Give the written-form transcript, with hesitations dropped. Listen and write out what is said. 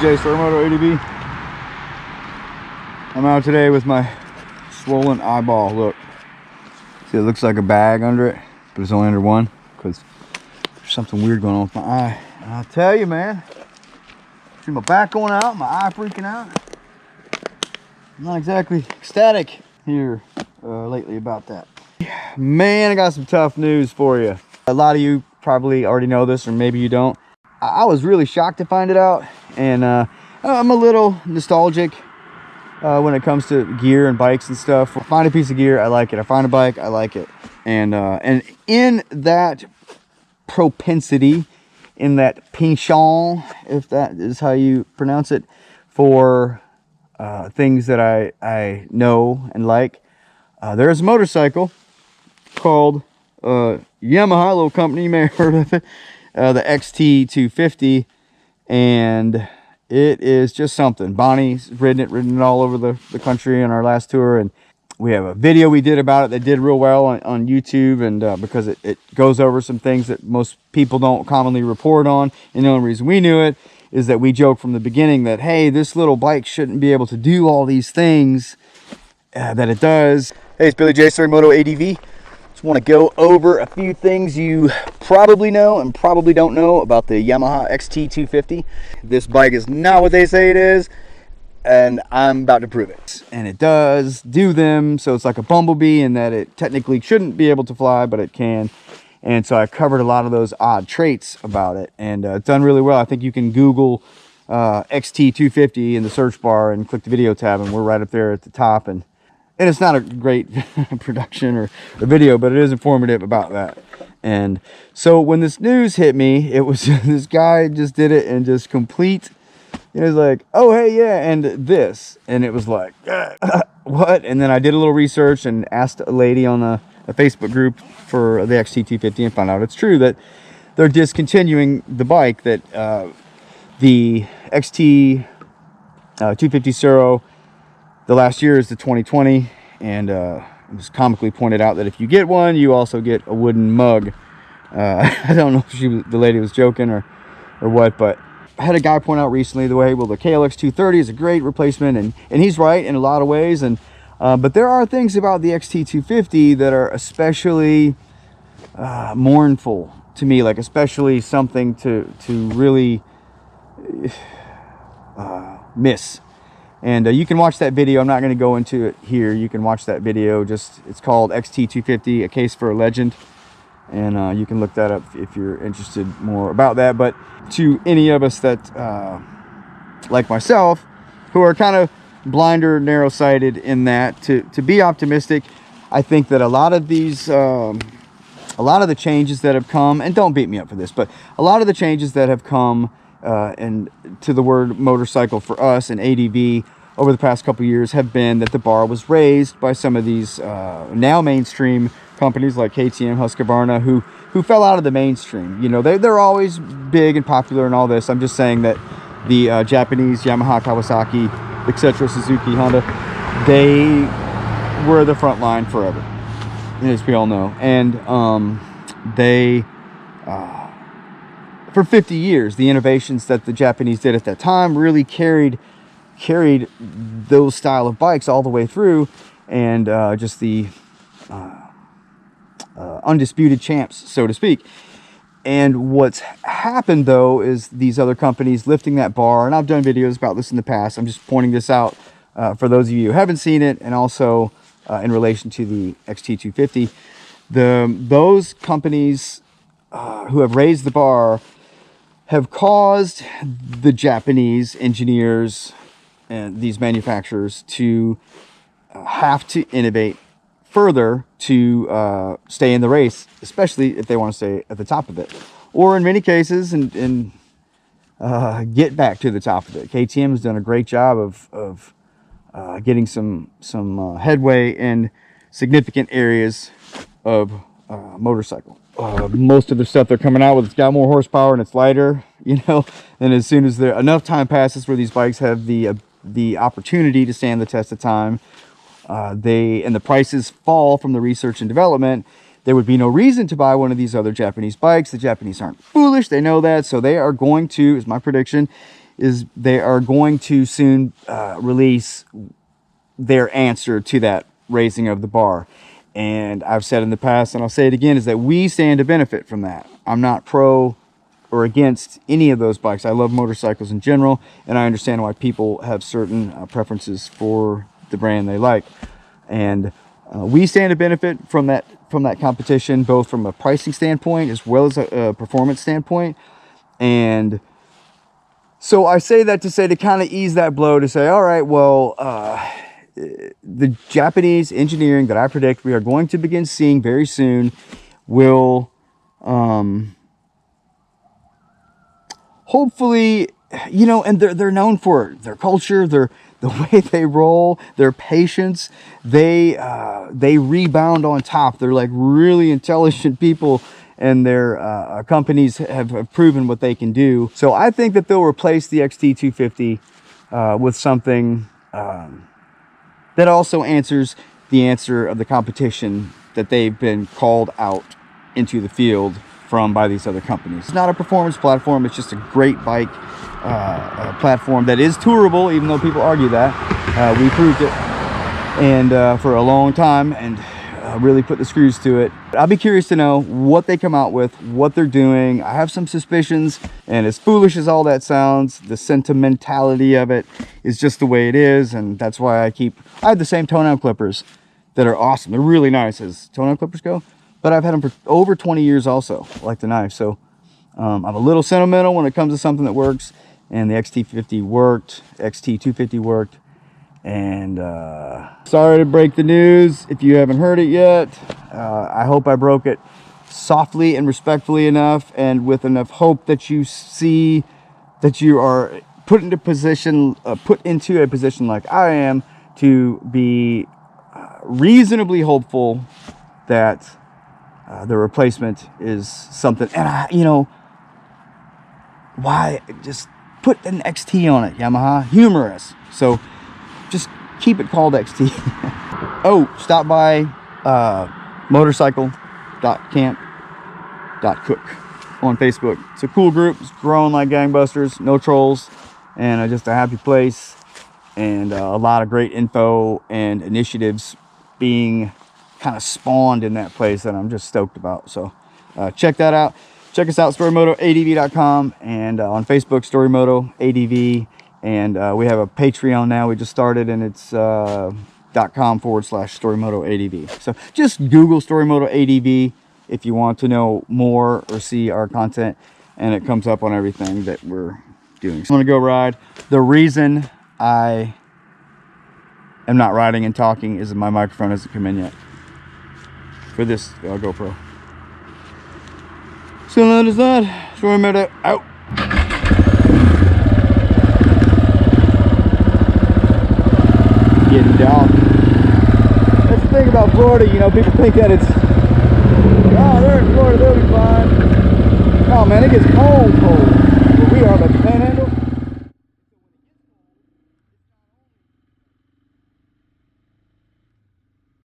J Moto ADV. I'm out today with my swollen eyeball. Look, see, it looks like a bag under it, but it's only under one because there's something weird going on with my eye. And I'll tell you, man, see my back going out, my eye freaking out. I'm not exactly ecstatic here lately about that. Man, I got some tough news for you. A lot of you probably already know this, or maybe you don't. I was really shocked to find it out, and I'm a little nostalgic when it comes to gear and bikes and stuff. I find a piece of gear, I like it. I find a bike, I like it. And in that propensity, in that penchant, if that is how you pronounce it, for things that I know and like, there's a motorcycle called Yamaha, a little company, you may have heard of it, the XT250, and it is just something. Bonnie's ridden it all over the country on our last tour, and we have a video we did about it that did real well on YouTube, and because it goes over some things that most people don't commonly report on. And the only reason we knew it is that we joked from the beginning that, hey, this little bike shouldn't be able to do all these things that it does. Hey, it's Billy J, Moto ADV. Just want to go over a few things you probably know and probably don't know about the Yamaha XT250. This bike is not what they say it is, and I'm about to prove it. And it does do them, so it's like a bumblebee in that it technically shouldn't be able to fly, but it can. And so I covered a lot of those odd traits about it, and it's done really well. I think you can Google XT250 in the search bar and click the video tab, and we're right up there at the top. And it's not a great production or a video, but it is informative about that. And so when this news hit me, it was this guy just did it and just complete. It was like, oh, hey, yeah, and this. And it was like, what? And then I did a little research and asked a lady on a Facebook group for the XT250 and found out it's true that they're discontinuing the bike, that the XT250 Serow, the last year is the 2020, and it was comically pointed out that if you get one, you also get a wooden mug. I don't know if the lady was joking or what, but I had a guy point out recently the way, well, the KLX230 is a great replacement, and he's right in a lot of ways, and but there are things about the XT250 that are especially mournful to me, like especially something to really miss. And you can watch that video. I'm not going to go into it here. You can watch that video. It's called XT250, A Case for a Legend. And you can look that up if you're interested more about that. But to any of us that, like myself, who are kind of blind or narrow-sighted in that, to be optimistic, I think that a lot of these, a lot of the changes that have come, and don't beat me up for this, but a lot of the changes that have come and to the word motorcycle for us and ADV over the past couple years have been that the bar was raised by some of these now mainstream companies like KTM, Husqvarna, who fell out of the mainstream. You know, they're always big and popular and all this. I'm just saying that the Japanese, Yamaha, Kawasaki, etc., Suzuki, Honda, they were the front line forever, as we all know. And they for 50 years, the innovations that the Japanese did at that time really carried those style of bikes all the way through, and just the undisputed champs, so to speak. And what's happened, though, is these other companies lifting that bar, and I've done videos about this in the past. I'm just pointing this out for those of you who haven't seen it, and also in relation to the XT250. Those companies who have raised the bar have caused the Japanese engineers and these manufacturers to have to innovate further to stay in the race, especially if they want to stay at the top of it, or in many cases and get back to the top of it. KTM has done a great job of getting some headway in significant areas of motorcycle. Most of the stuff they're coming out with, it's got more horsepower and it's lighter, you know. And as soon as there enough time passes where these bikes have the opportunity to stand the test of time, and the prices fall from the research and development, there would be no reason to buy one of these other Japanese bikes. The Japanese aren't foolish, they know that, so they are going to, is my prediction, is they are going to soon release their answer to that raising of the bar. And I've said in the past, and I'll say it again, is that we stand to benefit from that. I'm not pro or against any of those bikes. I love motorcycles in general, and I understand why people have certain preferences for the brand they like. And we stand to benefit from that competition, both from a pricing standpoint as well as a performance standpoint. And so I say that to kind of ease that blow, to say, all right, well, the Japanese engineering that I predict we are going to begin seeing very soon will hopefully, you know, and they're known for their culture, the way they roll, their patience. They rebound on top. They're like really intelligent people, and their companies have proven what they can do. So I think that they'll replace the XT250 with something that also answers the answer of the competition that they've been called out into the field from by these other companies. It's not a performance platform, it's just a great bike platform that is tourable, even though people argue that. We proved it, and for a long time, and really put the screws to it. I'll be curious to know what they come out with, what they're doing. I have some suspicions, and as foolish as all that sounds, the sentimentality of it is just the way it is, and that's why I have the same toenail clippers that are awesome. They're really nice as toenail clippers go, but I've had them for over 20 years also, like the knife. So I'm a little sentimental when it comes to something that works, and the XT50 worked, XT250 worked. And sorry to break the news if you haven't heard it yet. I hope I broke it softly and respectfully enough, and with enough hope that you see that you are put into a position like I am, to be reasonably hopeful that the replacement is something. And you know, why just put an XT on it, Yamaha? Humorous. So just keep it called XT. Oh, stop by motorcycle.camp.cook on Facebook. It's a cool group. It's growing like gangbusters. No trolls, and just a happy place, and a lot of great info and initiatives being kind of spawned in that place that I'm just stoked about. So check that out. Check us out, StoryMotoADV.com, and on Facebook, StoryMotoADV. And we have a Patreon now we just started, and it's .com/StoryMotoADV. So just Google StoryMotoADV if you want to know more or see our content, and it comes up on everything that we're doing. So I'm gonna go ride. The reason I am not riding and talking is that my microphone hasn't come in yet for this GoPro. So that is that. StoryMoto out. Getting down. That's the thing about Florida, you know, people think that it's, oh, they're in Florida, they'll be